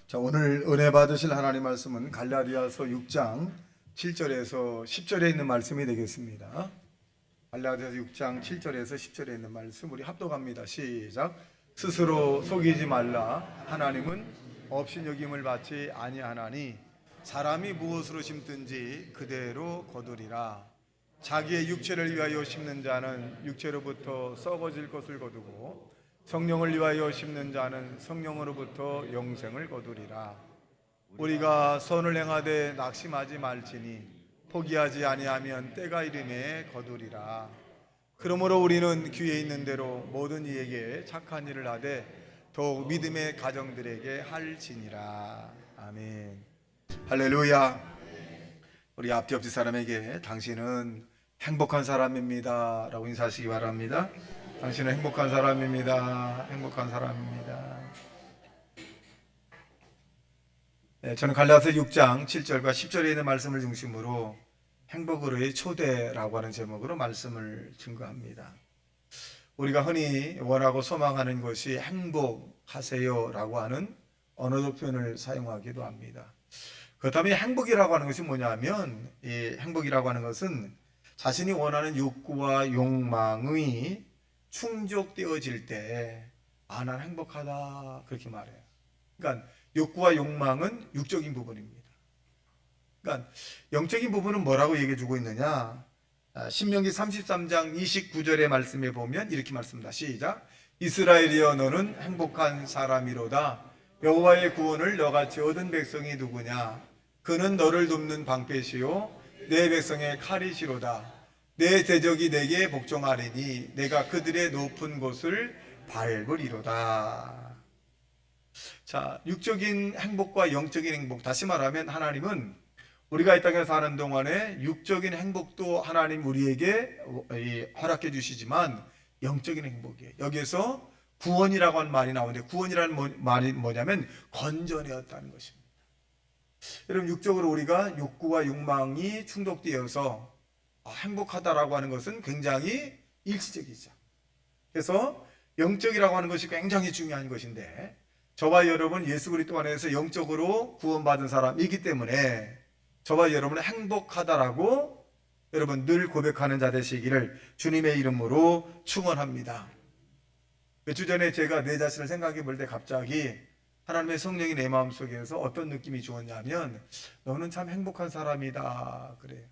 자, 오늘 은혜 받으실 하나님 말씀은 갈라디아서 6장 7절에서 10절에 있는 말씀이 되겠습니다. 갈라디아서 6장 7절에서 10절에 있는 말씀 우리 합독합니다. 시작. 스스로 속이지 말라. 하나님은 없인 여김을 받지 아니하나니 사람이 무엇으로 심든지 그대로 거두리라. 자기의 육체를 위하여 심는 자는 육체로부터 썩어질 것을 거두고 성령을 위하여 심는 자는 성령으로부터 영생을 거두리라. 우리가 선을 행하되 낙심하지 말지니 포기하지 아니하면 때가 이름에 거두리라. 그러므로 우리는 귀에 있는 대로 모든 이에게 착한 일을 하되 더욱 믿음의 가정들에게 할지니라. 아멘. 할렐루야. 우리 앞뒤 옆집 사람에게 당신은 행복한 사람입니다 라고 인사하시기 바랍니다. 당신은 행복한 사람입니다. 행복한 사람입니다. 네, 저는 갈라디아서 6장 7절과 10절에 있는 말씀을 중심으로 행복으로의 초대라고 하는 제목으로 말씀을 증거합니다. 우리가 흔히 원하고 소망하는 것이 행복하세요 라고 하는 언어적 표현을 사용하기도 합니다. 그렇다면 행복이라고 하는 것이 뭐냐면, 이 행복이라고 하는 것은 자신이 원하는 욕구와 욕망의 충족되어질 때, 난 행복하다, 그렇게 말해요. 그러니까 욕구와 욕망은 육적인 부분입니다. 그러니까 영적인 부분은 뭐라고 얘기해 주고 있느냐? 신명기 33장 29절의 말씀에 보면 이렇게 말씀합니다. 시작. 이스라엘이여 너는 행복한 사람이로다. 여호와의 구원을 너같이 얻은 백성이 누구냐? 그는 너를 돕는 방패시요 내 백성의 칼이시로다. 내 대적이 내게 복종하리니 내가 그들의 높은 곳을 밟으리로다. 자, 육적인 행복과 영적인 행복, 다시 말하면 하나님은 우리가 이 땅에 사는 동안에 육적인 행복도 하나님 우리에게 허락해 주시지만 영적인 행복이에요. 여기에서 구원이라고 하는 말이 나오는데, 구원이라는 말이 뭐냐면 건져내었다는 것입니다. 여러분, 육적으로 우리가 욕구와 욕망이 충족되어서 행복하다라고 하는 것은 굉장히 일시적이죠. 그래서 영적이라고 하는 것이 굉장히 중요한 것인데, 저와 여러분 예수 그리스도 안에서 영적으로 구원받은 사람이기 때문에 저와 여러분은 행복하다라고 여러분 늘 고백하는 자 되시기를 주님의 이름으로 축원합니다. 몇 주 전에 제가 내 자신을 생각해 볼 때 갑자기 하나님의 성령이 내 마음속에서 어떤 느낌이 주었냐면, 너는 참 행복한 사람이다 그래요.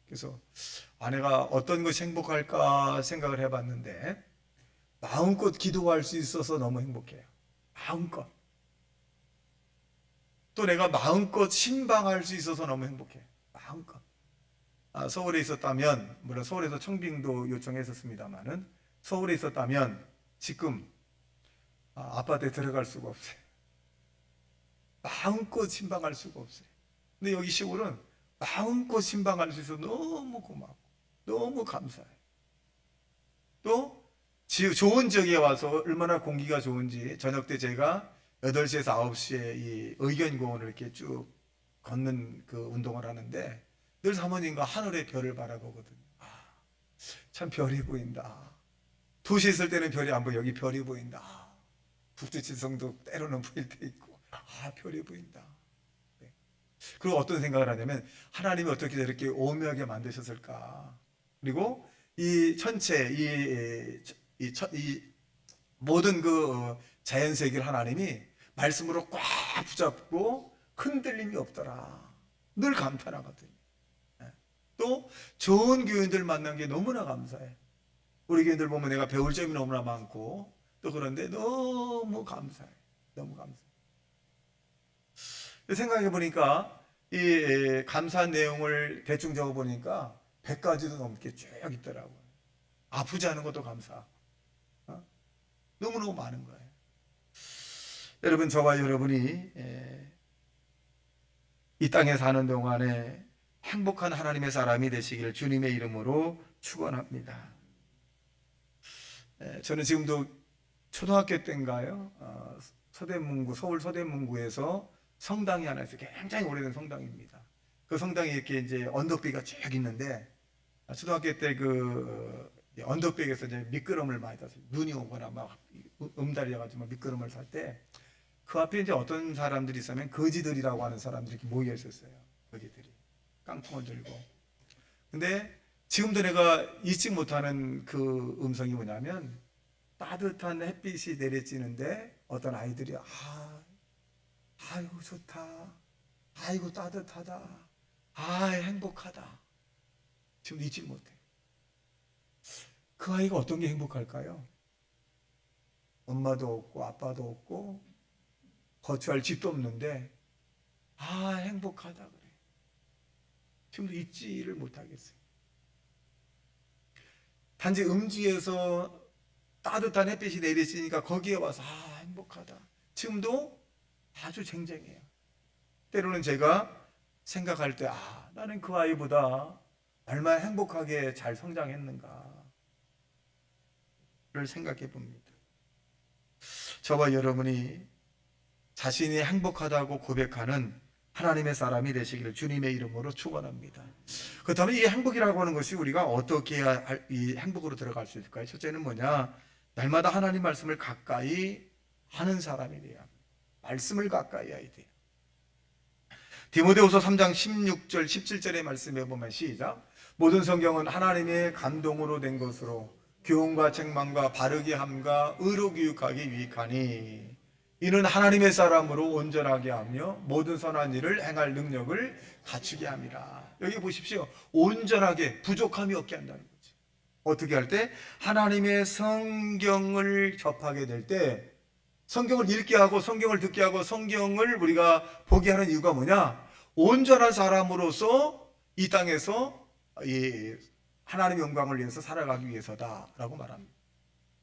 그래서 내가 어떤 것이 행복할까 생각을 해봤는데, 마음껏 기도할 수 있어서 너무 행복해요. 마음껏. 또 내가 마음껏 신방할 수 있어서 너무 행복해요. 마음껏. 서울에 있었다면, 물론 서울에서 청빙도 요청했었습니다만은, 서울에 있었다면 지금 아파트에 들어갈 수가 없어요. 마음껏 신방할 수가 없어요. 근데 여기 시골은 마음껏 신방할 수 있어서 너무 고맙고 너무 감사해요. 또 좋은 지역에 와서 얼마나 공기가 좋은지, 저녁 때 제가 8시에서 9시에 이 의견공원을 이렇게 쭉 걷는 그 운동을 하는데, 늘 사모님과 하늘의 별을 바라보거든요. 참 별이 보인다. 도시에 있을 때는 별이 안 보여. 여기 별이 보인다. 북두칠성도 때로는 보일 때 있고, 별이 보인다. 네. 그리고 어떤 생각을 하냐면, 하나님이 어떻게 이렇게 오묘하게 만드셨을까? 그리고 이 전체 이 모든 그 자연 세계를 하나님이 말씀으로 꽉 붙잡고 흔들림이 없더라. 늘 감탄하거든요. 또 좋은 교인들 만난 게 너무나 감사해. 우리 교인들 보면 내가 배울 점이 너무나 많고, 또 그런데 너무 감사해. 너무 감사해. 생각해 보니까 이 감사한 내용을 대충 적어 보니까 100가지도 넘게 쭉 있더라고요. 아프지 않은 것도 감사. 너무너무 많은 거예요. 여러분, 저와 여러분이 이 땅에 사는 동안에 행복한 하나님의 사람이 되시기를 주님의 이름으로 축원합니다. 저는 지금도 초등학교 때인가요? 서대문구, 서울 서대문구에서 성당이 하나 있어요. 굉장히 오래된 성당입니다. 그 성당이 이렇게 이제 언덕배기가 쭉 있는데, 초등학교 때 그 언덕배기에서 이제 미끄럼을 많이 탔어요. 눈이 오거나 막 음달이어가지고 미끄럼을 탈 때 그 앞에 이제 어떤 사람들이 있으면 거지들이라고 하는 사람들이 이렇게 모여 있었어요. 거지들이 깡통을 들고. 근데 지금도 내가 잊지 못하는 그 음성이 뭐냐면, 따뜻한 햇빛이 내려지는데 어떤 아이들이 아이고 좋다, 아이고 따뜻하다, 행복하다. 지금 잊지 못해. 그 아이가 어떤 게 행복할까요? 엄마도 없고 아빠도 없고 거주할 집도 없는데 행복하다 그래. 지금도 잊지를 못하겠어요. 단지 음지에서 따뜻한 햇빛이 내리시니까 거기에 와서 행복하다. 지금도 아주 쟁쟁해요. 때로는 제가 생각할 때 나는 그 아이보다 얼마나 행복하게 잘 성장했는가를 생각해 봅니다. 저와 여러분이 자신이 행복하다고 고백하는 하나님의 사람이 되시기를 주님의 이름으로 축원합니다. 그렇다면 이 행복이라고 하는 것이 우리가 어떻게 해야 이 행복으로 들어갈 수 있을까요? 첫째는 뭐냐? 날마다 하나님 말씀을 가까이 하는 사람이 돼야 합니다. 말씀을 가까이 해야 돼요. 디모데후서 3장 16절 17절의 말씀에 보면 시작. 모든 성경은 하나님의 감동으로 된 것으로 교훈과 책망과 바르게 함과 의로 교육하기 유익하니 이는 하나님의 사람으로 온전하게 하며 모든 선한 일을 행할 능력을 갖추게 함이라. 여기 보십시오. 온전하게 부족함이 없게 한다는 거죠. 어떻게 할 때? 하나님의 성경을 접하게 될 때, 성경을 읽게 하고 성경을 듣게 하고 성경을 우리가 보게 하는 이유가 뭐냐? 온전한 사람으로서 이 땅에서 하나님의 영광을 위해서 살아가기 위해서다라고 말합니다.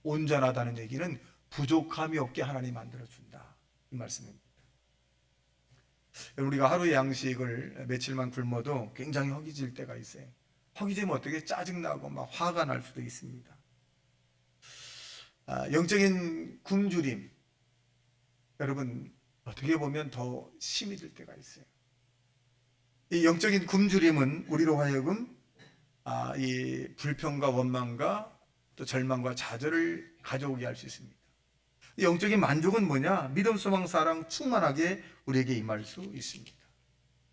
온전하다는 얘기는 부족함이 없게 하나님이 만들어준다, 이 말씀입니다. 우리가 하루의 양식을 며칠만 굶어도 굉장히 허기질 때가 있어요. 허기지면 어떻게 짜증나고 막 화가 날 수도 있습니다. 영적인 굶주림, 여러분 어떻게 보면 더 심히 들 때가 있어요. 이 영적인 굶주림은 우리로 하여금 이 불평과 원망과 또 절망과 좌절을 가져오게 할 수 있습니다. 영적인 만족은 뭐냐? 믿음, 소망, 사랑 충만하게 우리에게 임할 수 있습니다.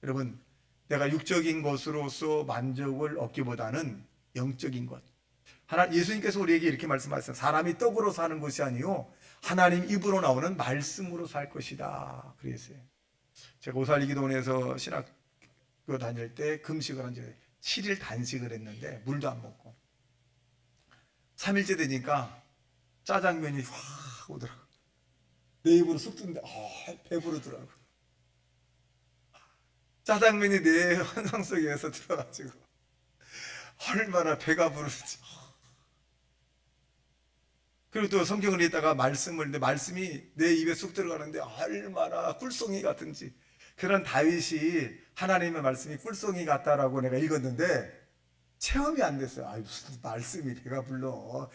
여러분, 내가 육적인 것으로서 만족을 얻기보다는 영적인 것. 예수님께서 우리에게 이렇게 말씀하셨어요. 사람이 떡으로 사는 것이 아니요 하나님 입으로 나오는 말씀으로 살 것이다. 그랬어요. 제가 오살리기도원에서 신학교 다닐 때 금식을 한 지 7일 단식을 했는데 물도 안 먹고 3일째 되니까 짜장면이 확 오더라고. 내 입으로 쑥 드는데 배부르더라고. 짜장면이 내 환상 속에서 들어가지고 얼마나 배가 부르지. 그리고 또 성경을 읽다가 말씀이 내 입에 쑥 들어가는데 얼마나 꿀송이 같은지. 그런 다윗이 하나님의 말씀이 꿀송이 같다라고 내가 읽었는데 체험이 안 됐어요. 무슨 말씀이 배가 불러.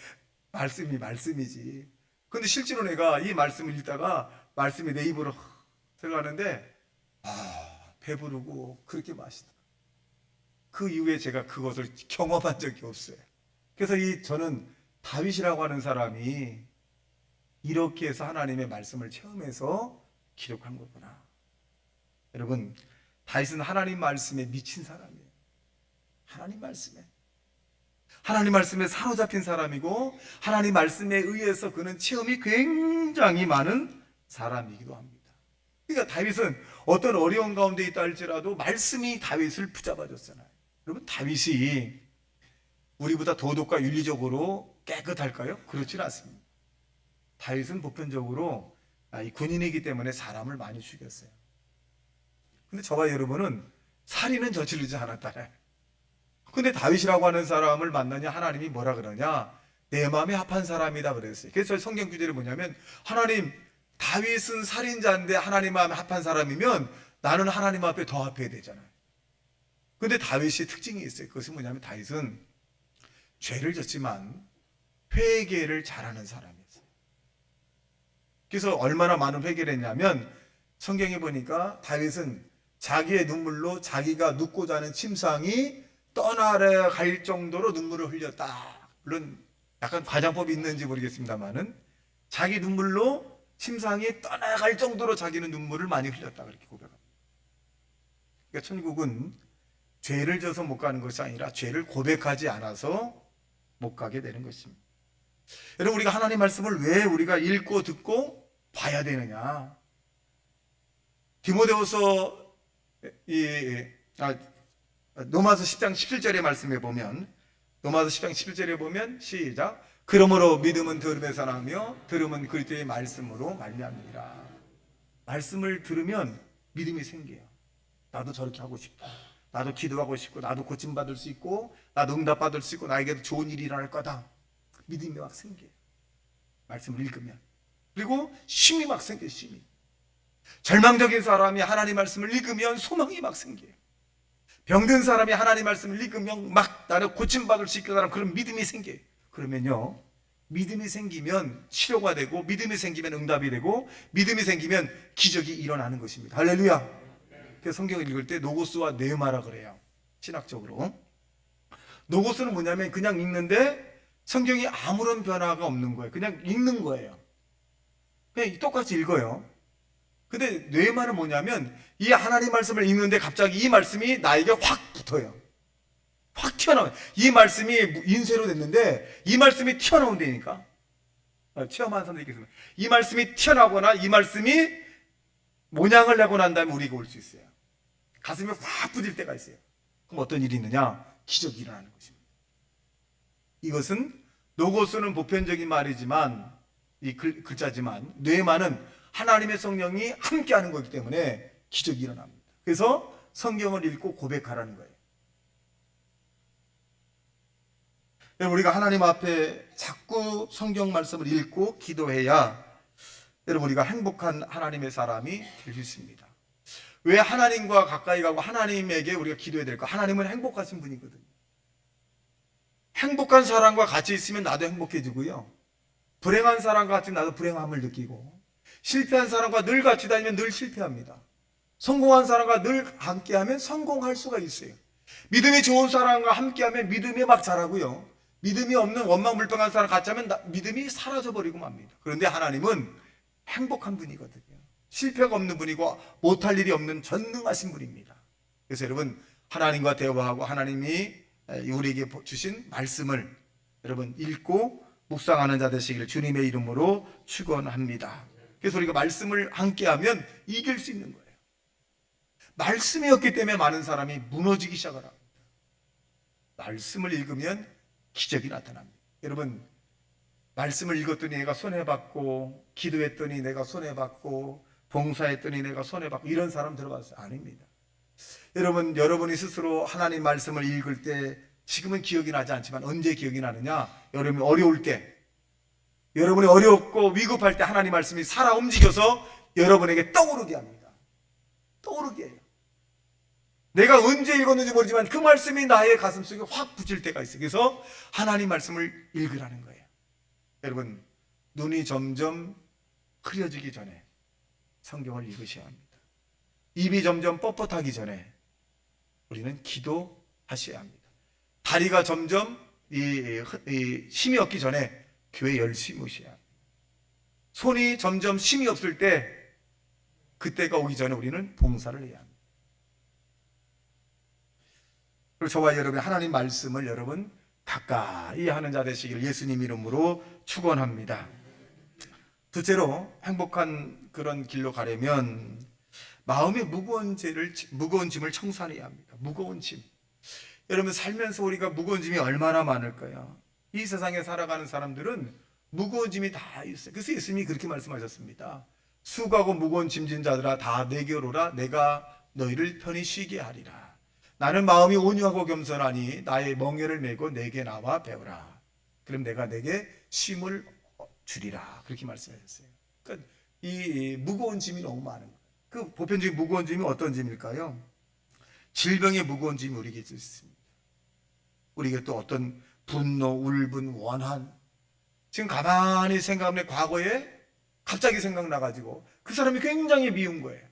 말씀이 말씀이지. 근데 실제로 내가 이 말씀을 읽다가 말씀이 내 입으로 들어가는데 배부르고 그렇게 맛있다. 그 이후에 제가 그것을 경험한 적이 없어요. 그래서 저는 다윗이라고 하는 사람이 이렇게 해서 하나님의 말씀을 체험해서 기록한 거구나. 여러분, 다윗은 하나님 말씀에 미친 사람이에요. 하나님 말씀에 사로잡힌 사람이고 하나님 말씀에 의해서 그는 체험이 굉장히 많은 사람이기도 합니다. 그러니까 다윗은 어떤 어려운 가운데 있다 할지라도 말씀이 다윗을 붙잡아줬잖아요. 여러분, 다윗이 우리보다 도덕과 윤리적으로 깨끗할까요? 그렇지는 않습니다. 다윗은 보편적으로 군인이기 때문에 사람을 많이 죽였어요. 근데 저와 여러분은 살인은 저지르지 않았다네. 근데 다윗이라고 하는 사람을 만나냐 하나님이 뭐라 그러냐? 내 마음에 합한 사람이다 그랬어요. 그래서 성경 구절이 뭐냐면 하나님, 다윗은 살인자인데 하나님 마음에 합한 사람이면 나는 하나님 앞에 더 합해야 되잖아요. 근데 다윗이 특징이 있어요. 그것이 뭐냐면 다윗은 죄를 졌지만 회개를 잘하는 사람이었어요. 그래서 얼마나 많은 회개를 했냐면 성경에 보니까 다윗은 자기의 눈물로 자기가 눕고자 하는 침상이 떠나려 갈 정도로 눈물을 흘렸다. 물론 약간 과장법이 있는지 모르겠습니다만은 자기 눈물로 침상이 떠나갈 정도로 자기는 눈물을 많이 흘렸다 그렇게 고백합니다. 그러니까 천국은 죄를 져서 못 가는 것이 아니라 죄를 고백하지 않아서 못 가게 되는 것입니다. 여러분, 우리가 하나님 말씀을 왜 우리가 읽고 듣고 봐야 되느냐? 디모데후서 로마서 10장 17절의 말씀에 보면, 로마서 10장 17절에 보면 시작, 그러므로 믿음은 들음에서 나며 들음은 그리스도의 말씀으로 말미암니라. 말씀을 들으면 믿음이 생겨요. 나도 저렇게 하고 싶다, 나도 기도하고 싶고, 나도 고침받을 수 있고, 나도 응답받을 수 있고, 나에게도 좋은 일이 일어날 거다. 믿음이 막 생겨요. 말씀을 읽으면. 그리고 쉼이 막 생겨요. 쉼이. 절망적인 사람이 하나님 말씀을 읽으면 소망이 막 생겨요. 병든 사람이 하나님 말씀을 읽으면 막 나를 고침받을 수 있게 하는 그런 믿음이 생겨요. 그러면요, 믿음이 생기면 치료가 되고, 믿음이 생기면 응답이 되고, 믿음이 생기면 기적이 일어나는 것입니다. 할렐루야. 그래서 성경을 읽을 때 노고스와 네마라 그래요. 신학적으로 노고스는 뭐냐면 그냥 읽는데 성경이 아무런 변화가 없는 거예요. 그냥 읽는 거예요. 그냥 똑같이 읽어요. 근데 뇌마는 뭐냐면 이 하나님 말씀을 읽는데 갑자기 이 말씀이 나에게 확 붙어요. 확 튀어나와요. 이 말씀이 인쇄로 됐는데 이 말씀이 튀어나온다니까. 체험한 사람도 있겠습니다. 이 말씀이 튀어나오거나 이 말씀이 모양을 내고 난 다음에 우리가 올 수 있어요. 가슴이 확 부질 때가 있어요. 그럼 어떤 일이 있느냐? 기적이 일어나는 것입니다. 이것은 노고스는 보편적인 말이지만, 이 글자지만, 뇌마는 하나님의 성령이 함께하는 거기 때문에 기적이 일어납니다. 그래서 성경을 읽고 고백하라는 거예요. 여러분, 우리가 하나님 앞에 자꾸 성경 말씀을 읽고 기도해야 여러분 우리가 행복한 하나님의 사람이 될 수 있습니다. 왜 하나님과 가까이 가고 하나님에게 우리가 기도해야 될까? 하나님은 행복하신 분이거든요. 행복한 사람과 같이 있으면 나도 행복해지고요, 불행한 사람과 같이 나도 불행함을 느끼고, 실패한 사람과 늘 같이 다니면 늘 실패합니다. 성공한 사람과 늘 함께하면 성공할 수가 있어요. 믿음이 좋은 사람과 함께하면 믿음이 막 자라고요, 믿음이 없는 원망불평한 사람 같이 하면 믿음이 사라져버리고 맙니다. 그런데 하나님은 행복한 분이거든요. 실패가 없는 분이고 못할 일이 없는 전능하신 분입니다. 그래서 여러분, 하나님과 대화하고 하나님이 우리에게 주신 말씀을 여러분 읽고 묵상하는 자 되시기를 주님의 이름으로 축원합니다. 그래서 우리가 말씀을 함께하면 이길 수 있는 거예요. 말씀이 없기 때문에 많은 사람이 무너지기 시작을 합니다. 말씀을 읽으면 기적이 나타납니다. 여러분, 말씀을 읽었더니 내가 손해받고, 기도했더니 내가 손해받고, 봉사했더니 내가 손해받고, 이런 사람 들어봤어요? 아닙니다. 여러분, 여러분이 스스로 하나님 말씀을 읽을 때 지금은 기억이 나지 않지만 언제 기억이 나느냐? 여러분이 어려울 때, 여러분이 어렵고 위급할 때 하나님 말씀이 살아 움직여서 여러분에게 떠오르게 합니다. 떠오르게 해요. 내가 언제 읽었는지 모르지만 그 말씀이 나의 가슴속에 확 붙일 때가 있어요. 그래서 하나님 말씀을 읽으라는 거예요. 여러분, 눈이 점점 흐려지기 전에 성경을 읽으셔야 합니다. 입이 점점 뻣뻣하기 전에 우리는 기도하셔야 합니다. 다리가 점점 힘이 없기 전에 교회 열심히 오셔야 합니다. 손이 점점 힘이 없을 때, 그때가 오기 전에 우리는 봉사를 해야 합니다. 그리고 저와 여러분, 하나님 말씀을 여러분 가까이 하는 자 되시기를 예수님 이름으로 축원합니다. 둘째로, 행복한 그런 길로 가려면 마음의 무거운 짐을 청산해야 합니다. 무거운 짐. 여러분, 살면서 우리가 무거운 짐이 얼마나 많을까요? 이 세상에 살아가는 사람들은 무거운 짐이 다 있어요. 그래서 예수님이 그렇게 말씀하셨습니다. 수고하고 무거운 짐진 자들아 다 내게로 오라. 내가 너희를 편히 쉬게 하리라. 나는 마음이 온유하고 겸손하니 나의 멍에를 메고 내게 나와 배우라. 그럼 내가 내게 쉼을 주리라. 그렇게 말씀하셨어요. 그러니까 이 무거운 짐이 너무 많은 거예요. 그 보편적인 무거운 짐이 어떤 짐일까요? 질병의 무거운 짐이 우리에게 있습니다. 우리에게 또 어떤 분노, 울분, 원한. 지금 가만히 생각하면 과거에 갑자기 생각나가지고 그 사람이 굉장히 미운 거예요.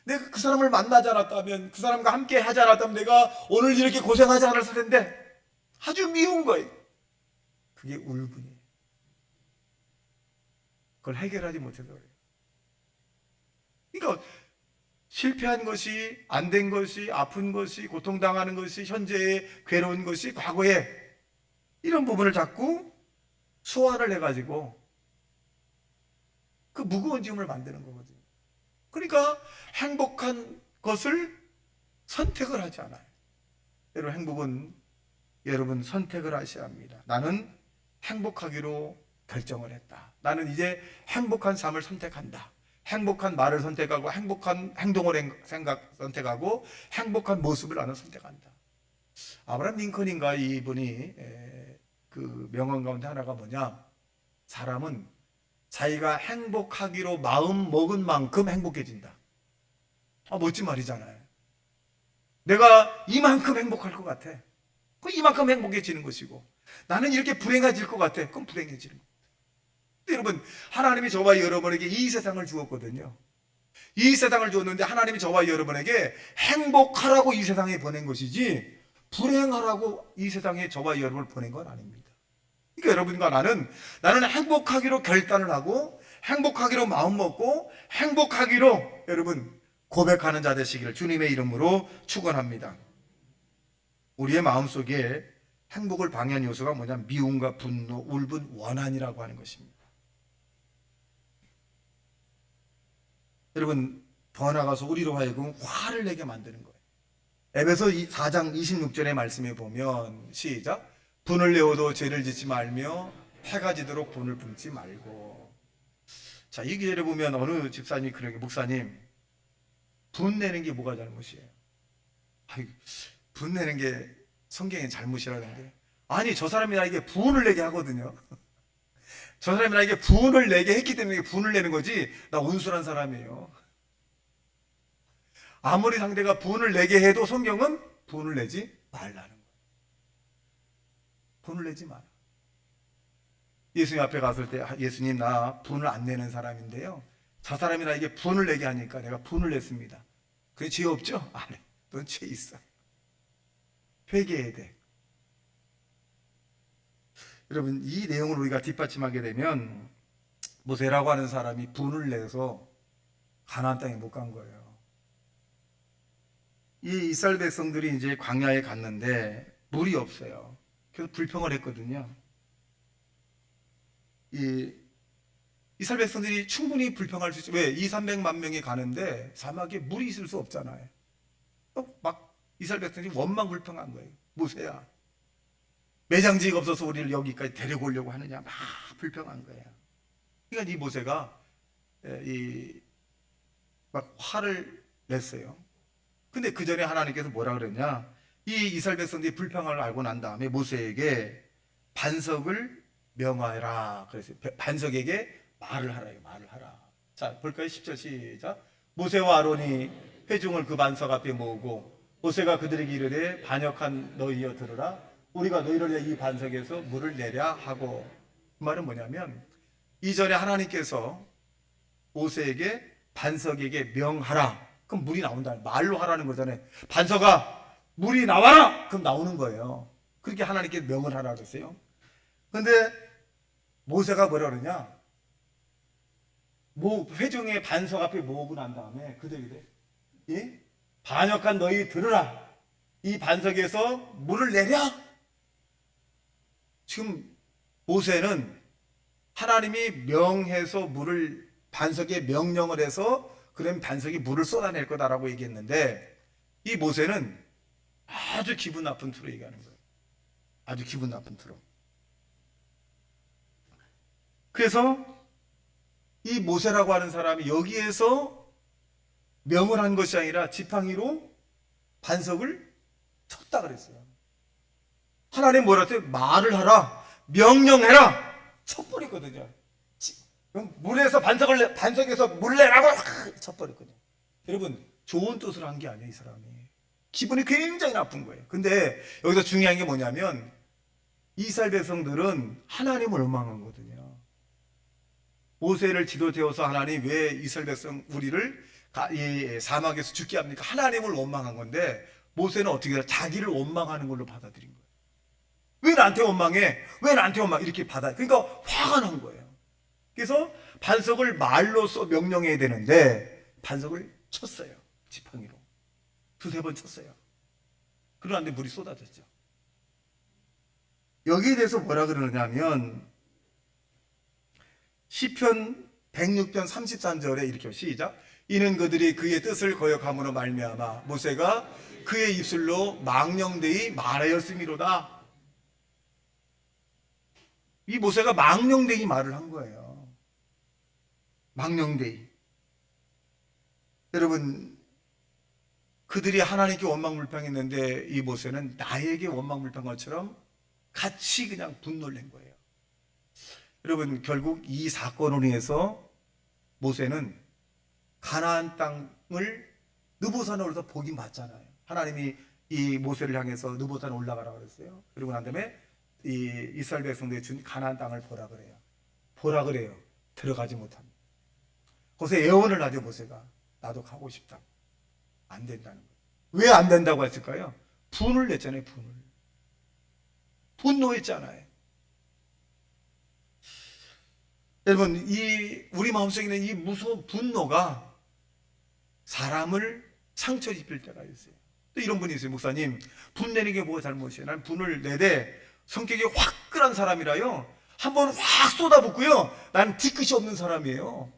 내가 그 사람을 만나지 않았다면, 그 사람과 함께 하지 않았다면 내가 오늘 이렇게 고생하지 않았을 텐데, 아주 미운 거예요. 그게 울분이에요. 그걸 해결하지 못해서 그래요. 그러니까 실패한 것이, 안 된 것이, 아픈 것이, 고통당하는 것이, 현재의 괴로운 것이, 과거에 이런 부분을 자꾸 소환을 해가지고 그 무거운 짐을 만드는 거거든요. 그러니까 행복한 것을 선택을 하지 않아요. 여러분, 행복은 여러분 선택을 하셔야 합니다. 나는 행복하기로 결정을 했다. 나는 이제 행복한 삶을 선택한다. 행복한 말을 선택하고 행복한 행동을 선택하고 행복한 모습을 나는 선택한다. 아브라함 링컨인가 이분이 그 명언 가운데 하나가 뭐냐, 사람은 자기가 행복하기로 마음 먹은 만큼 행복해진다. 멋진 말이잖아요. 내가 이만큼 행복할 것 같아. 그럼 이만큼 행복해지는 것이고, 나는 이렇게 불행해질 것 같아. 그럼 불행해지는 거예요. 여러분, 하나님이 저와 여러분에게 이 세상을 주었거든요. 이 세상을 주었는데 하나님이 저와 여러분에게 행복하라고 이 세상에 보낸 것이지 불행하라고 이 세상에 저와 여러분을 보낸 건 아닙니다. 그러니까 여러분과 나는 행복하기로 결단을 하고 행복하기로 마음 먹고 행복하기로 여러분 고백하는 자 되시기를 주님의 이름으로 축원합니다. 우리의 마음속에 행복을 방해하는 요소가 뭐냐, 미움과 분노, 울분, 원한이라고 하는 것입니다. 여러분, 더 나아가서 우리로 하여금 화를 내게 만드는 거예요. 에베소 4장 26절의 말씀에 보면 시작, 분을 내어도 죄를 짓지 말며 해가 지도록 분을 품지 말고. 자, 이 기절에 보면 어느 집사님이 그러게, 목사님, 분 내는 게 뭐가 잘못이에요? 분 내는 게 성경의 잘못이라는데, 아니 저 사람이 나에게 분을 내게 하거든요. 저 사람이 나에게 분을 내게 했기 때문에 분을 내는 거지, 나 온순한 사람이에요. 아무리 상대가 분을 내게 해도 성경은 분을 내지 말라는 거예요. 분을 내지 마라. 예수님 앞에 갔을 때, 예수님, 나 분을 안 내는 사람인데요, 저 사람이 나에게 분을 내게 하니까 내가 분을 냈습니다. 그게 죄 없죠? 아니, 넌 죄 있어. 회개해야 돼. 여러분, 이 내용을 우리가 뒷받침하게 되면 모세라고 하는 사람이 분을 내서 가나안 땅에 못 간 거예요. 이 이스라엘 백성들이 이제 광야에 갔는데 물이 없어요. 그래서 불평을 했거든요. 이스라엘 백성들이 충분히 불평할 수 있어요. 왜? 200~300만 명이 가는데 사막에 물이 있을 수 없잖아요. 막 이스라엘 백성들이 원망 불평한 거예요. 모세야, 매장지가 없어서 우리를 여기까지 데리고 오려고 하느냐, 막 불평한 거예요. 그러니까 이 모세가 막 화를 냈어요. 근데 그 전에 하나님께서 뭐라 그랬냐, 이 이스라엘 백성들이 불평을 알고 난 다음에 모세에게 반석을 명하여라 그랬어요. 반석에게 말을 하라요. 말을 하라. 자, 볼까요? 10절 시작. 모세와 아론이 회중을 그 반석 앞에 모으고 모세가 그들에게 이르되, 반역한 너희여 들으라. 우리가 너희를 위해 이 반석에서 물을 내랴 하고. 그 말은 뭐냐면, 이전에 하나님께서 모세에게 반석에게 명하라. 그럼 물이 나온다는, 말로 하라는 거잖아요. 반석아, 물이 나와라! 그럼 나오는 거예요. 그렇게 하나님께 명을 하라 그랬어요. 근데 모세가 뭐라 그러냐, 회중의 반석 앞에 모으고 난 다음에 그들에게, 예? 반역한 너희 들으라. 이 반석에서 물을 내랴. 지금 모세는 하나님이 명해서 물을, 반석에 명령을 해서 그러면 반석이 물을 쏟아낼 거다라고 얘기했는데, 이 모세는 아주 기분 나쁜 투로 얘기하는 거예요. 아주 기분 나쁜 투로. 그래서 이 모세라고 하는 사람이 여기에서 명을 한 것이 아니라 지팡이로 반석을 쳤다 그랬어요. 하나님 뭐라 했어요? 말을 하라, 명령해라, 쳤버리거든요. 물에서 반석에서 물 내라고 쳤버렸거든요. 여러분, 좋은 뜻을 한 게 아니에요. 이 사람이 기분이 굉장히 나쁜 거예요. 근데 여기서 중요한 게 뭐냐면, 이스라엘 백성들은 하나님을 원망한 거거든요. 모세를 지도되어서 하나님 왜 이스라엘 백성 우리를 사막에서 죽게 합니까? 하나님을 원망한 건데, 모세는 어떻게 해요? 자기를 원망하는 걸로 받아들인 거예요. 왜 나한테 원망해? 왜 나한테 원망해? 이렇게 그러니까 화가 난 거예요. 그래서 반석을 말로써 명령해야 되는데 반석을 쳤어요. 지팡이로. 두세 번 쳤어요. 그러는데 물이 쏟아졌죠. 여기에 대해서 뭐라 그러느냐 하면 시편 106편 33절에 이렇게 시작. 이는 그들이 그의 뜻을 거역함으로 말미암아 모세가 그의 입술로 망령되이 말하였음이로다. 이 모세가 망령되이 말을 한 거예요. 망령되이. 여러분, 그들이 하나님께 원망불평했는데 이 모세는 나에게 원망불평한 것처럼 같이 그냥 분노를 낸 거예요. 여러분, 결국 이 사건으로 인해서 모세는 가나안 땅을 느보산에 올라서 복임 받잖아요. 하나님이 이 모세를 향해서 느보산에 올라가라 그랬어요. 그리고 난 다음에 이 이스라엘 백성들이 준 가나안 땅을 보라 그래요. 보라 그래요. 들어가지 못합니다. 거기서 예언을 하죠. 모세가 나도 가고 싶다. 안 된다는 거예요. 왜 안 된다고 했을까요? 분을 냈잖아요. 분을. 분노했잖아요. 여러분, 우리 마음속에 있는 이 무서운 분노가 사람을 상처 입힐 때가 있어요. 또 이런 분이 있어요. 목사님, 분 내는 게 뭐가 잘못이에요? 난 분을 내되 성격이 화끈한 사람이라요. 한번 확 쏟아붓고요. 난 뒤끝이 없는 사람이에요.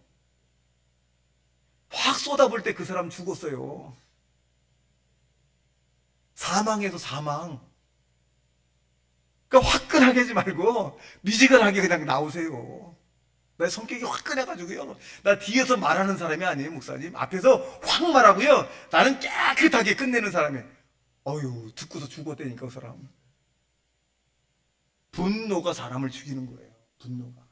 확 쏟아볼 때 그 사람 죽었어요. 사망해서 사망. 그러니까 화끈하게 하지 말고 미지근하게 그냥 나오세요. 내 성격이 화끈해가지고요. 나 뒤에서 말하는 사람이 아니에요, 목사님. 앞에서 확 말하고요. 나는 깨끗하게 끝내는 사람이에요. 어휴, 듣고서 죽었다니까, 그 사람. 분노가 사람을 죽이는 거예요. 분노가.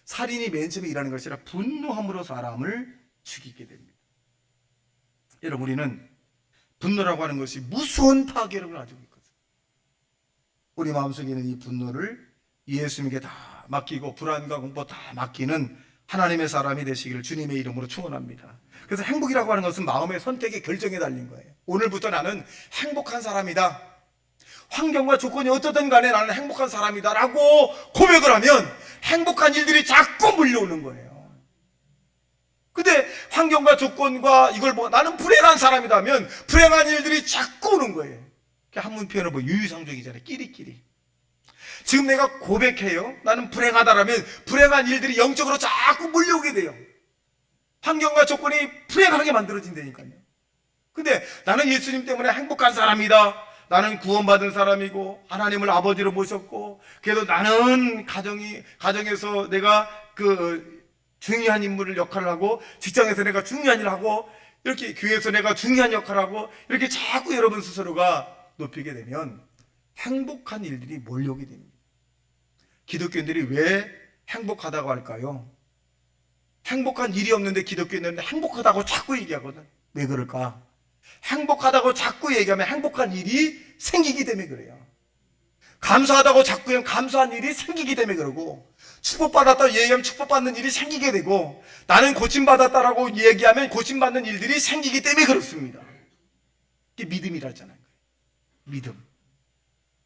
살인이 맨 처음에 일하는 것이 아니라 분노함으로 사람을 죽이게 됩니다. 여러분, 우리는 분노라고 하는 것이 무서운 파괴력을 가지고 있거든요. 우리 마음속에 있는 이 분노를 예수님께 다 맡기고 불안과 공포 다 맡기는 하나님의 사람이 되시기를 주님의 이름으로 축원합니다. 그래서 행복이라고 하는 것은 마음의 선택의 결정에 달린 거예요. 오늘부터 나는 행복한 사람이다. 환경과 조건이 어떻든 간에 나는 행복한 사람이다 라고 고백을 하면 행복한 일들이 자꾸 물려오는 거예요. 근데 환경과 조건과 이걸 나는 불행한 사람이다 하면 불행한 일들이 자꾸 오는 거예요. 한문 표현을 유유상종이잖아요. 끼리끼리. 지금 내가 고백해요. 나는 불행하다라면 불행한 일들이 영적으로 자꾸 몰려오게 돼요. 환경과 조건이 불행하게 만들어진다니까요. 근데 나는 예수님 때문에 행복한 사람이다. 나는 구원받은 사람이고 하나님을 아버지로 모셨고 그래도 나는 가정에서 내가 중요한 인물을 역할을 하고 직장에서 내가 중요한 일을 하고 이렇게 교회에서 내가 중요한 역할을 하고 이렇게 자꾸 여러분 스스로가 높이게 되면 행복한 일들이 몰려오게 됩니다. 기독교인들이 왜 행복하다고 할까요? 행복한 일이 없는데 기독교인들은 행복하다고 자꾸 얘기하거든. 왜 그럴까? 행복하다고 자꾸 얘기하면 행복한 일이 생기기 때문에 그래요. 감사하다고 자꾸 하면 감사한 일이 생기기 때문에 그러고 축복받았다고 얘기하면 축복받는 일이 생기게 되고 나는 고침받았다라고 얘기하면 고침받는 일들이 생기기 때문에 그렇습니다. 이게 믿음이라잖아요. 믿음.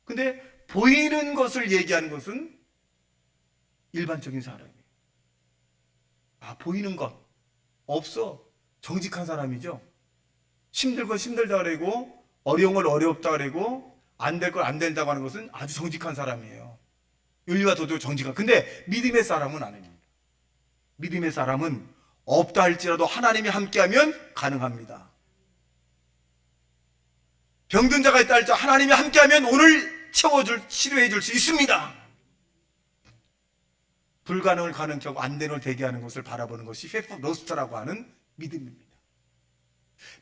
근데 보이는 것을 얘기하는 것은 일반적인 사람이에요. 보이는 것 없어. 정직한 사람이죠. 힘들 건 힘들다 그러고 어려운 걸 어렵다 그러고 안 될 걸 안 된다고 하는 것은 아주 정직한 사람이에요. 윤리와 도덕 정직한. 근데 믿음의 사람은 아닙니다. 믿음의 사람은 없다 할지라도 하나님이 함께하면 가능합니다. 병든 자가 있다 할지라도 하나님이 함께하면 오늘 채워줄, 치료해 줄 수 있습니다. 불가능을 가능하고 안 되는 걸 대기하는 것을 바라보는 것이 페이스 러스트라고 하는 믿음입니다.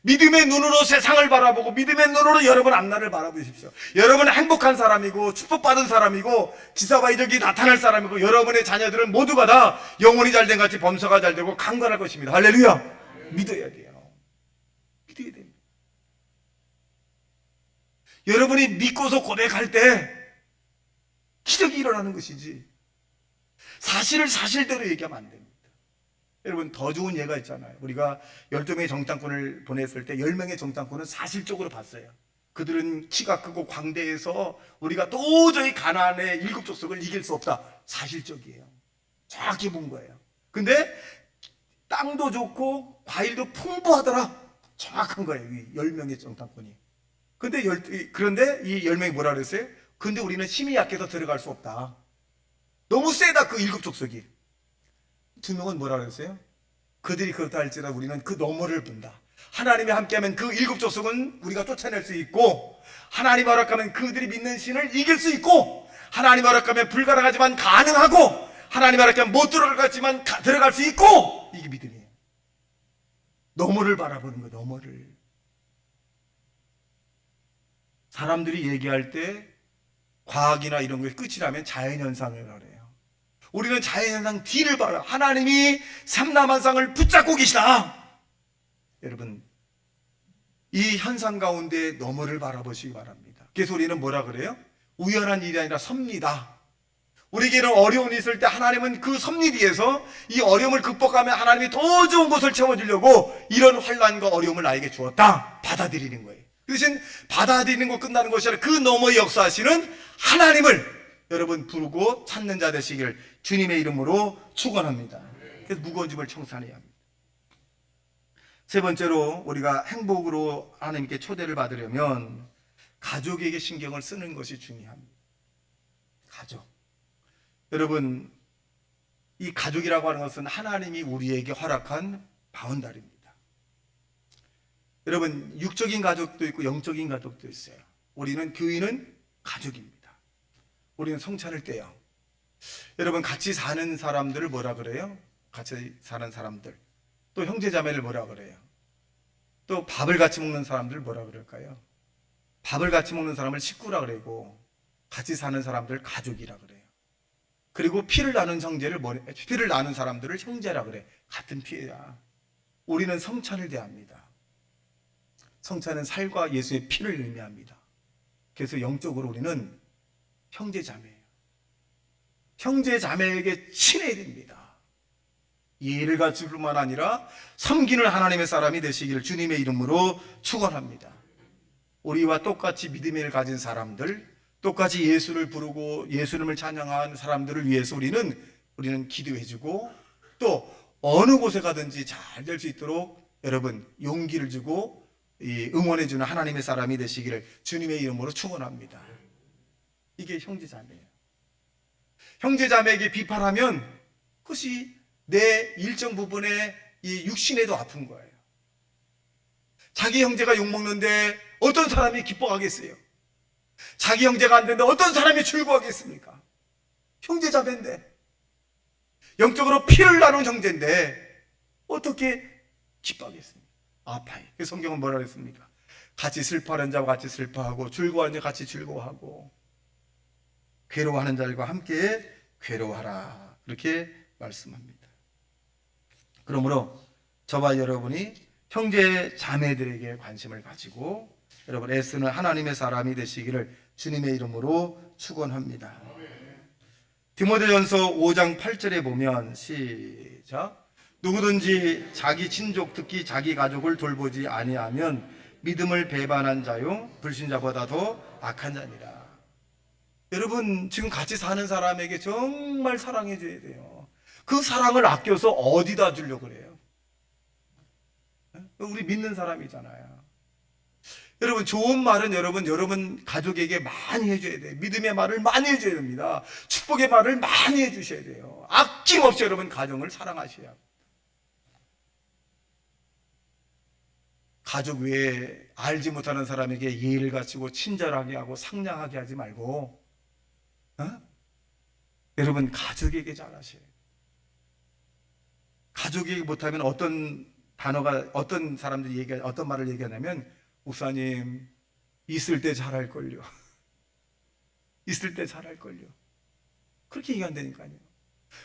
믿음의 눈으로 세상을 바라보고 믿음의 눈으로 여러분 앞날을 바라보십시오. 여러분은 행복한 사람이고 축복받은 사람이고 기사와 이적이 나타날 사람이고 여러분의 자녀들은 모두가 다 영혼이 잘된 같이 범사가 잘되고 강건할 것입니다. 할렐루야. 믿어야 돼요. 믿어야 됩니다. 여러분이 믿고서 고백할 때 기적이 일어나는 것이지 사실을 사실대로 얘기하면 안 됩니다. 여러분 더 좋은 예가 있잖아요. 우리가 12명의 정탐꾼을 보냈을 때 10명의 정탐꾼은 사실적으로 봤어요. 그들은 키가 크고 광대해서 우리가 도저히 가나안의 7족속을 이길 수 없다. 사실적이에요. 정확히 본 거예요. 근데 땅도 좋고 과일도 풍부하더라. 정확한 거예요. 이 10명의 정탐꾼이. 그런데 이 10명이 뭐라 그랬어요? 근데 우리는 힘이 약해서 들어갈 수 없다. 너무 세다, 그 7족속이. 2명은 뭐라 그랬어요? 그들이 그렇다 할지라도 우리는 그 너머를 본다. 하나님이 함께하면 그 7족속은 우리가 쫓아낼 수 있고, 하나님 허락하면 그들이 믿는 신을 이길 수 있고, 하나님 허락하면 불가능하지만 가능하고, 하나님 허락하면 못 들어갈 것 같지만 들어갈 수 있고, 이게 믿음이에요. 너머를 바라보는 거예요. 너머를. 사람들이 얘기할 때 과학이나 이런 거에 끝이라면 자연현상을 말해요. 우리는 자연현상 뒤를 봐요. 하나님이 삼라만상을 붙잡고 계시다. 여러분, 이 현상 가운데 너머를 바라보시기 바랍니다. 그래서 우리는 뭐라 그래요? 우연한 일이 아니라 섭리다. 우리에게는 어려움이 있을 때 하나님은 그 섭리 뒤에서 이 어려움을 극복하면 하나님이 더 좋은 것을 채워주려고 이런 환난과 어려움을 나에게 주었다. 받아들이는 거예요. 그 대신 받아들이는 거 끝나는 것이 아니라 그 너머에 역사하시는 하나님을 여러분 부르고 찾는 자 되시기를 주님의 이름으로 축원합니다. 그래서 무거운 짐을 청산해야 합니다. 세 번째로 우리가 행복으로 하나님께 초대를 받으려면 가족에게 신경을 쓰는 것이 중요합니다. 가족. 여러분, 이 가족이라고 하는 것은 하나님이 우리에게 허락한 바운다리입니다. 여러분, 육적인 가족도 있고 영적인 가족도 있어요. 우리는 교인은 가족입니다. 우리는 성찬을 떼요. 여러분, 같이 사는 사람들을 뭐라 그래요? 같이 사는 사람들. 또 형제자매를 뭐라 그래요? 또 밥을 같이 먹는 사람들 뭐라 그럴까요? 밥을 같이 먹는 사람을 식구라 그러고, 같이 사는 사람들 가족이라 그래요. 그리고 피를 나눈 피를 나눈 사람들을 형제라 그래. 같은 피야. 우리는 성찬을 대합니다. 성찬은 살과 예수의 피를 의미합니다. 그래서 영적으로 우리는 형제자매예요. 형제자매에게 친해야 됩니다. 예를 갖출 뿐만 아니라 섬기는 하나님의 사람이 되시기를 주님의 이름으로 축원합니다. 우리와 똑같이 믿음을 가진 사람들, 똑같이 예수를 부르고 예수님을 찬양한 사람들을 위해서 우리는 기도해주고, 또 어느 곳에 가든지 잘 될 수 있도록 여러분 용기를 주고 응원해주는 하나님의 사람이 되시기를 주님의 이름으로 축원합니다. 이게 형제자매예요. 형제자매에게 비판하면 그것이 내 일정 부분에 이 육신에도 아픈 거예요. 자기 형제가 욕먹는데 어떤 사람이 기뻐하겠어요? 자기 형제가 안 되는데 어떤 사람이 즐거워하겠습니까? 형제자매인데, 영적으로 피를 나눈 형제인데 어떻게 기뻐하겠습니까? 아파요. 그 성경은 뭐라 그랬습니까? 같이 슬퍼하는 자와 같이 슬퍼하고 즐거워하는 자 같이 즐거워하고 괴로워하는 자들과 함께 괴로워하라. 그렇게 말씀합니다. 그러므로 저와 여러분이 형제 자매들에게 관심을 가지고 여러분 애쓰는 하나님의 사람이 되시기를 주님의 이름으로 축원합니다. 디모데전서 5장 8절에 보면 시작. 누구든지 자기 친족 특히 자기 가족을 돌보지 아니하면 믿음을 배반한 자요 불신자보다 더 악한 자니라. 여러분, 지금 같이 사는 사람에게 정말 사랑해 줘야 돼요. 그 사랑을 아껴서 어디다 주려고 그래요? 우리 믿는 사람이잖아요. 여러분, 좋은 말은 여러분 가족에게 많이 해줘야 돼요. 믿음의 말을 많이 해줘야 됩니다. 축복의 말을 많이 해주셔야 돼요. 아낌없이 여러분 가정을 사랑하셔야 합니다. 가족 외에 알지 못하는 사람에게 예의를 갖추고 친절하게 하고 상냥하게 하지 말고 여러분 가족에게 잘하셔야 돼요. 가족에게 못하면 어떤 사람들이 어떤 말을 얘기하냐면, 목사님 있을 때 잘할걸요. 있을 때 잘할걸요. 그렇게 얘기한다니까요.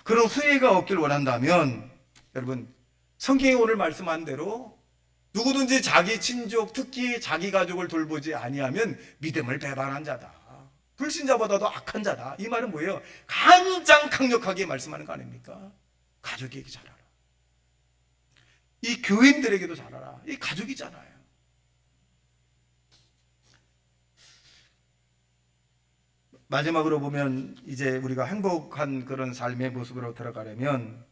그런 후회가 없길 원한다면 여러분 성경이 오늘 말씀한 대로 누구든지 자기 친족 특히 자기 가족을 돌보지 아니하면 믿음을 배반한 자다, 불신자보다도 악한 자다. 이 말은 뭐예요? 가장 강력하게 말씀하는 거 아닙니까? 가족에게 잘하라. 이 교인들에게도 잘하라. 이 가족이잖아요. 마지막으로 보면 이제 우리가 행복한 그런 삶의 모습으로 들어가려면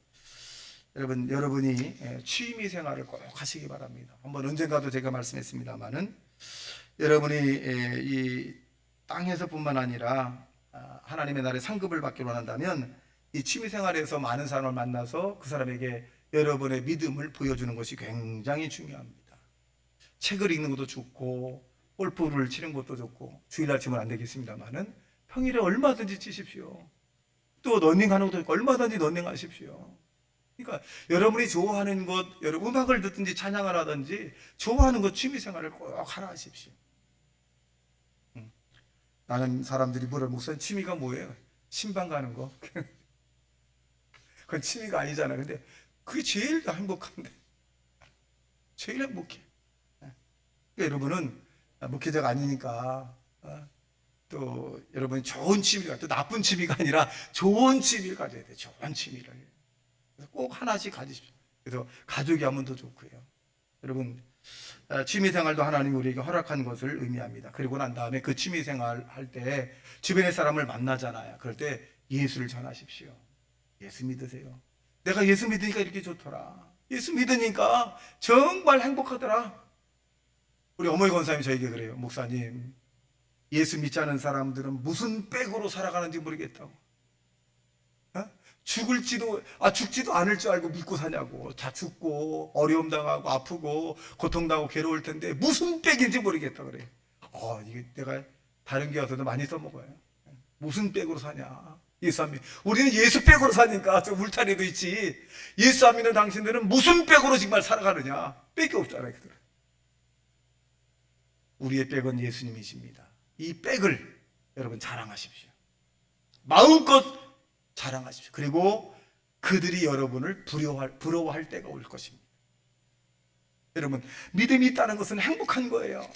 여러분이 취미 생활을 꼭 하시기 바랍니다. 한번 언젠가도 제가 말씀했습니다만은 여러분이 이 땅에서뿐만 아니라 하나님의 나라의 상급을 받기로 한다면 이 취미 생활에서 많은 사람을 만나서 그 사람에게 여러분의 믿음을 보여주는 것이 굉장히 중요합니다. 책을 읽는 것도 좋고 골프를 치는 것도 좋고 주일날 치면 안 되겠습니다만은 평일에 얼마든지 치십시오. 또 러닝하는 것도 얼마든지 러닝하십시오. 그러니까 여러분이 좋아하는 것, 여러분 음악을 듣든지 찬양을 하든지 좋아하는 것 취미 생활을 꼭 하라 하십시오. 나는 사람들이 뭐라 목사님 취미가 뭐예요? 신방 가는 거. 그건 취미가 아니잖아. 근데 그게 제일 행복한데. 제일 행복해. 그러니까 여러분은 목회자가 아니니까 또 여러분이 좋은 취미가 또 나쁜 취미가 아니라 좋은 취미를 가져야 돼. 좋은 취미를. 그래서 꼭 하나씩 가지십시오. 그래서 가족이 하면 더 좋고요. 여러분 취미생활도 하나님이 우리에게 허락한 것을 의미합니다. 그리고 난 다음에 그 취미생활 할 때 주변의 사람을 만나잖아요. 그럴 때 예수를 전하십시오. 예수 믿으세요. 내가 예수 믿으니까 이렇게 좋더라. 예수 믿으니까 정말 행복하더라. 우리 어머니 권사님이 저에게 그래요. 목사님, 예수 믿지 않은 사람들은 무슨 백으로 살아가는지 모르겠다고. 죽지도 않을 줄 알고 믿고 사냐고. 다 죽고 어려움 당하고 아프고 고통당하고 괴로울 텐데 무슨 백인지 모르겠다 그래. 이게 내가 다른 게 와서도 많이 써먹어요. 무슨 백으로 사냐. 예수 안 믿. 우리는 예수 백으로 사니까 저 울타리도 있지. 예수 안 믿는 당신들은 무슨 백으로 정말 살아가느냐. 백이 없잖아요. 우리의 백은 예수님이십니다. 이 백을 여러분 자랑하십시오. 마음껏 자랑하십시오. 그리고 그들이 여러분을 부러워할 때가 올 것입니다. 여러분 믿음이 있다는 것은 행복한 거예요.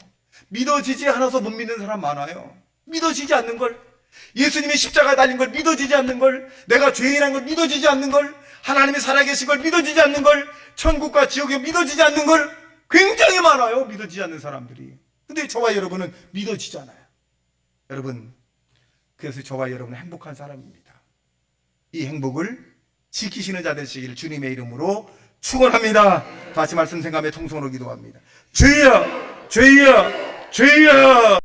믿어지지 않아서 못 믿는 사람 많아요. 믿어지지 않는 걸, 예수님이 십자가에 달린 걸 믿어지지 않는 걸, 내가 죄인한 걸 믿어지지 않는 걸, 하나님이 살아계신 걸 믿어지지 않는 걸, 천국과 지옥이 믿어지지 않는 걸 굉장히 많아요. 믿어지지 않는 사람들이. 근데 저와 여러분은 믿어지잖아요. 여러분 그래서 저와 여러분은 행복한 사람입니다. 이 행복을 지키시는 자 되시기를 주님의 이름으로 축원합니다. 다시 말씀 생각하며 통성으로 기도합니다. 주여, 주여, 주여.